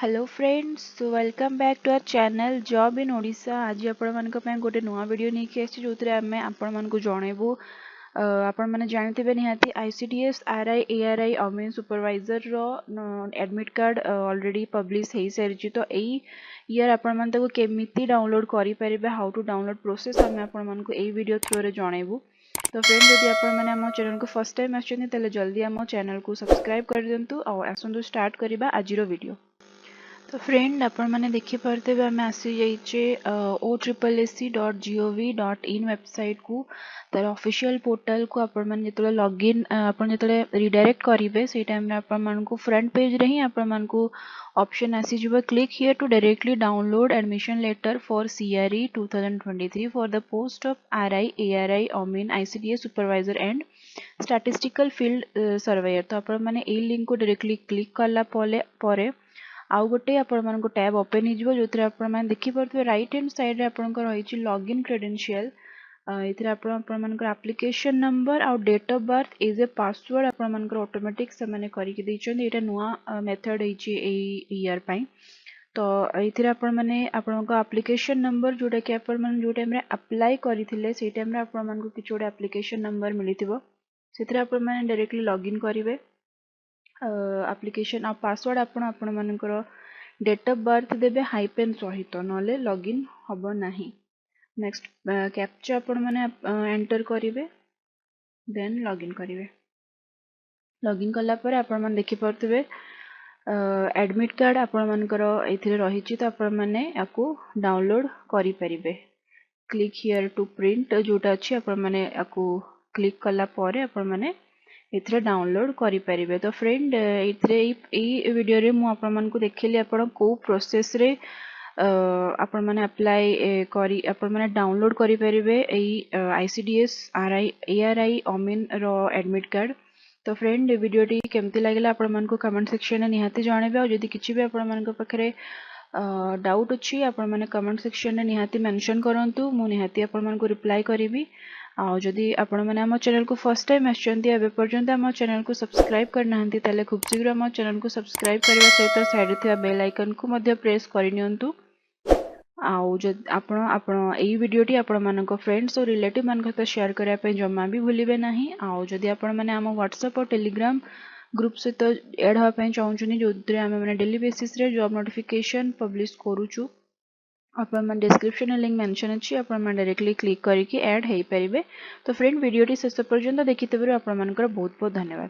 Hello friends, welcome back to our channel job in Odisha. आज आपण गोटे नुआ वीडियो नहीं आसी जो आम आपण जनइबू। आपण मैंने जानते निहाती आईसीडीएस आरआई एआरआई अमेन सुपरवाइजर रो एडमिट कार्ड ऑलरेडी पब्लिश हो सारी। तो यही ईयर आपण मैंने केमिति डाउनलोड करें, हाउ टू डाउनलोड प्रोसेस आम आपण को वीडियो थ्रू रे जनइबू। तो फ्रेंड जदि आपण मैंने आम चैनल को फर्स्ट टाइम आते जल्दी आम चैनल को सब्सक्राइब कर दिंतु। आसतु स्टार्ट करवा आज वीडियो। तो फ्रेंड आपण मैंने देखिपे आम आसी जाइए OSSC.gov.in वेबसाइट को, तार ऑफिशियल पोर्टल को आपण मैंने जो लॉगिन जो रिडायरेक्ट करेंगे से टाइम आपण को फ्रंट पेज रे ही आपण को ऑप्शन आसीज click here to directly download admission letter for CRE 2023 for the post of RI ARI अमीन ICDS supervisor and statistical field surveyor. तो आपण मैंने यही लिंक को डायरेक्टली क्लिक कला परे आउ गोटे आपण को टैब ओपन हो जो आपण मैंने देखिपे राइट हैंड साइड रे आपण रही लॉगिन क्रेडेंशियल। ये एप्लिकेशन नंबर आउ date of birth as a password आपण ऑटोमेटिक से माने करके देइछन। एटा नुआ मेथड होइछि एई ईयर पई। तो ये आपण मैंने आपण को एप्लिकेशन नंबर जोटा कि आपण मैंने जो टाइम रे अप्लाई करिथिले से टाइम रे आपण मन को किछ गोटे एप्लिकेशन नंबर मिलिथिबो, सेथिरे आपण मैंने डायरेक्टली लॉगिन करिवे। एप्लिकेशन आ पासवर्ड आपण मानकर डेट ऑफ बर्थ देबे हाइपेन सहित नले लॉगिन हबो नाही। नेक्स्ट कैप्चा आपण माने एंटर करिवे, देन लॉगिन करिवे। लॉगिन कला पर आपण माने देखि परतबे एडमिट कार्ड आपण मानकर एथिरे रहिछि। तो आपण माने याकू डाउनलोड करि परिबे। क्लिक हियर टू प्रिंट जोटा अछि आपण माने याकू क्लिक कला परे आपण माने इथरे डाउनलोड करि परिबे। तो फ्रेंड इथरे ई वीडियो रे मु आपण मन को देखिली आपण को प्रोसेस रे आपण माने अप्लाई करी आपण माने डाउनलोड करि परिबे एई ICDS RI ARI अमीन रो एडमिट कार्ड। तो फ्रेंड वीडियो टी केमति लागला आपण मन को कमेंट सेक्शन में निहाती जणेबे। और जदि किछि भी आपण मन को पाखरे डाउट अछि आपण माने कमेंट सेक्शन में निहाती मेंशन करंतु, मु निहाती आपण मन को रिप्लाई करिवि। आउ जदि आपण माने आम चैनल को फर्स्ट टाइम आछंती एबे पर्यंत आम चैनल को सब्सक्राइब करनाहंती ताले खूब शीघ्र आम चैनल को सब्सक्राइब करबा सहित साइड थिया बेल आइकन को मध्य प्रेस करनियंतु। आउ जद आपण एई वीडियोटी आपण मानको फ्रेंड्स और रिलेटिव मान सहित शेयर करिया पे जम्मा भी भूलिबे नाही। आउ जदि आपण माने आम व्हाट्सएप और टेलीग्राम ग्रुप सहित ऐड होवा पे चाहूछनी जोद्रे आम माने डेली बेसिस रे जॉब नोटिफिकेशन पब्लिश करूछु। आपण मन डिस्क्रिप्शन में लिंक मेंशन अछि, आपण मन डायरेक्टली क्लिक करके ऐड हेई परिबे। तो फ्रेंड वीडियोटी शेष पर्यंत देखिथिबारु आपण मानकर बहुत बहुत धन्यवाद।